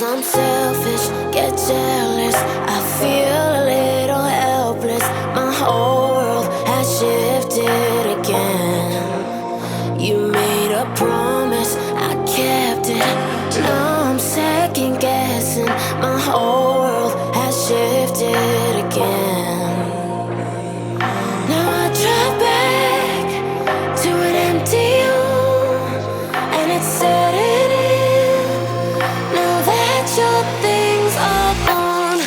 I'm selfish, get jealous. I feel a little helpless. My whole world has shifted again. You made a promise, I kept it. Now I'm second guessing. My whole world has shifted again. Now I drive back to an empty home, and it's setting in. Now that your things are gone,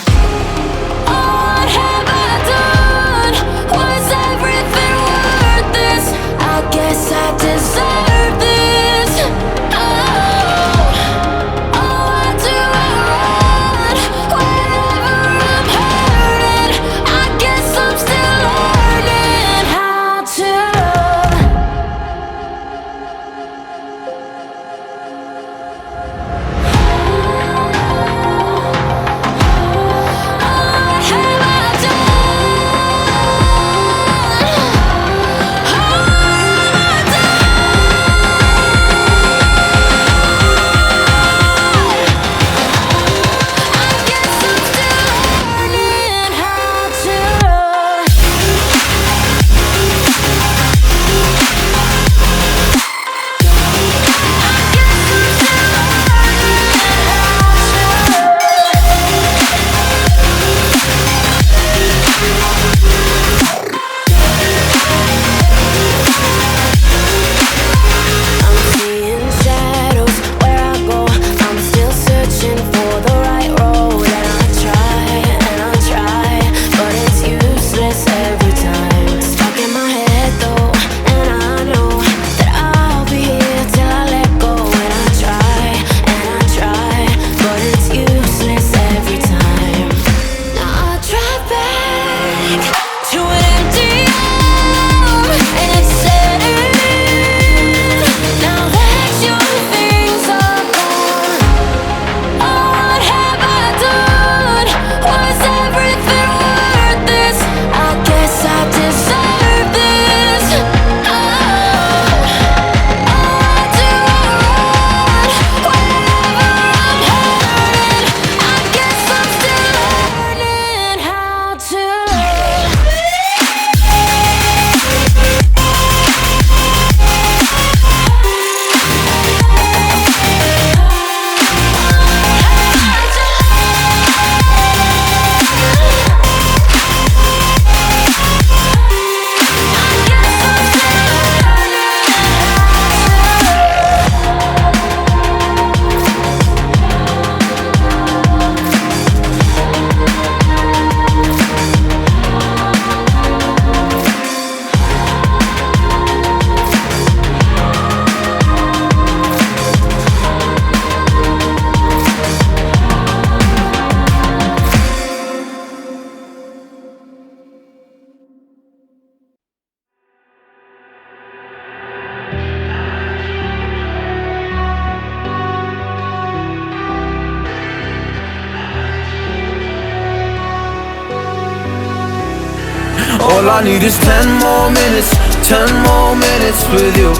what have I done? Was everything worth this? I guess I deserve this. Why do I run whenever I'm hurting? I guess I'm still learning how to love. What have I All I need is 10 more minutes, 10 more minutes with you.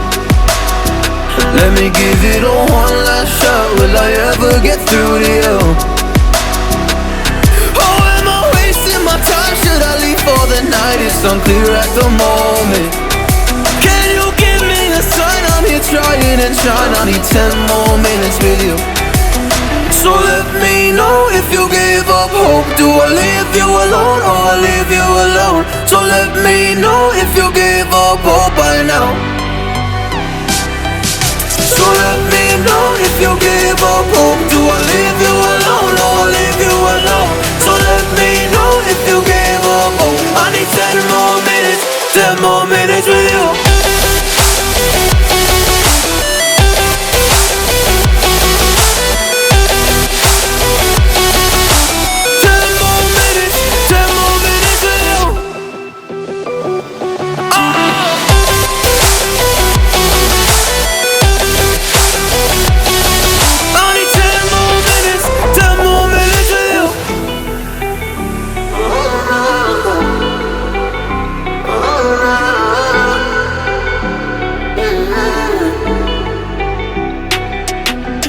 Let me give it a one last shot. Will I ever get through to you? Oh, am I wasting my time? Should I leave for the night? It's unclear at the moment. Can you give me a sign? I'm here trying and trying. I need 10 more minutes with you. So let me know if you give up hope. Do I leave you alone or I leave you alone? So let me know if you give up hope by now. So let me know if you give up hope. Do I leave you alone or I leave you alone? So let me know if you give up hope. I need 10 more minutes, 10 more minutes with you.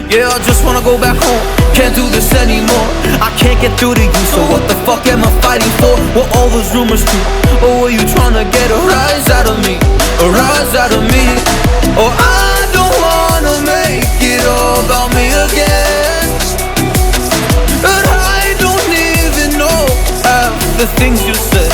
Yeah, I just wanna go back home. can't do this anymore. I can't get through to you, so what the fuck am I fighting for? Were all those rumors true? Or were you trying to get a rise out of me? A rise out of me? Oh, I don't wanna make it all about me again, but I don't even know half the things you said.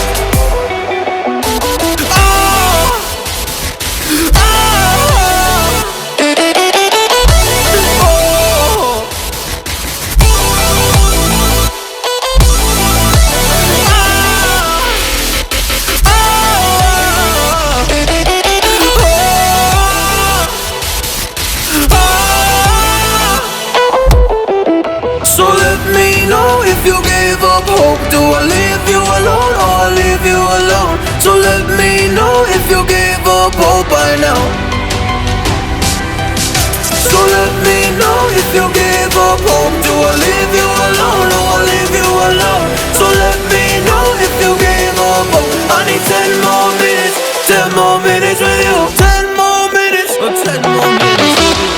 So let me know if you gave up hope. Do I leave you alone or I leave you alone? So let me know if you gave up hope by now. So let me know if you gave up hope. Do I leave you alone or I leave you alone? So let me know if you gave up hope. I need 10 more minutes, 10 more minutes with you. 10 more minutes, or 10 more minutes with you.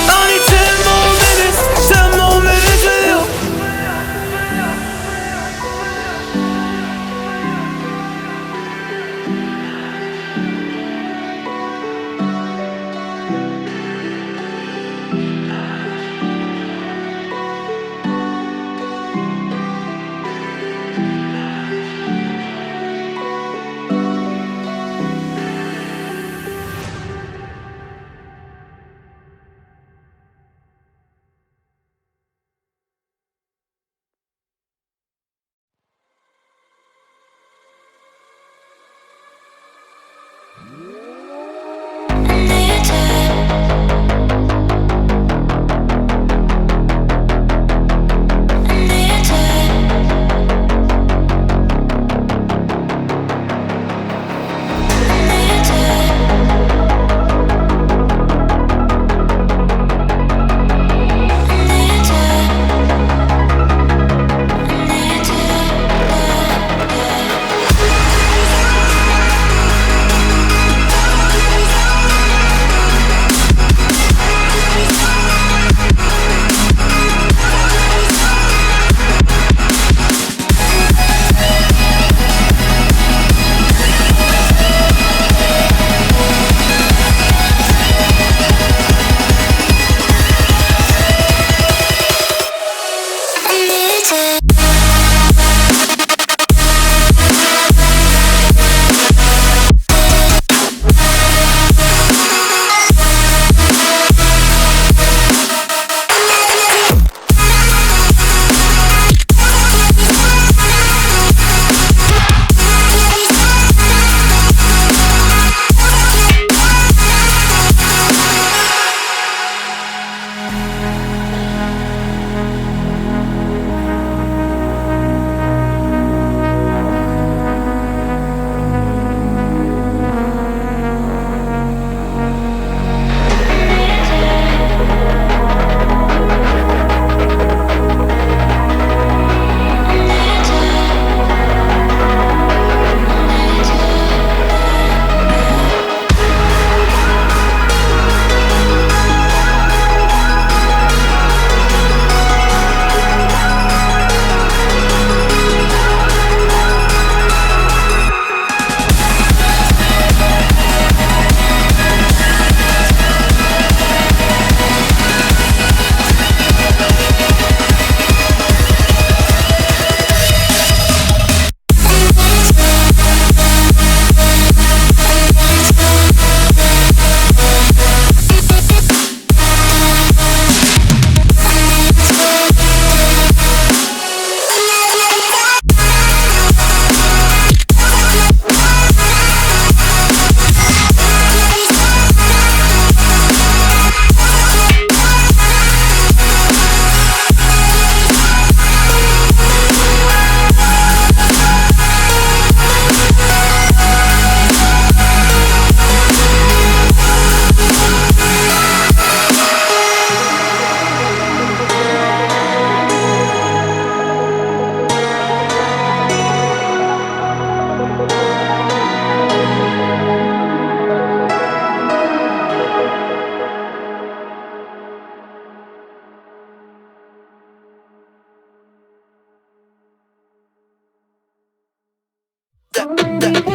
I need 10 more. da.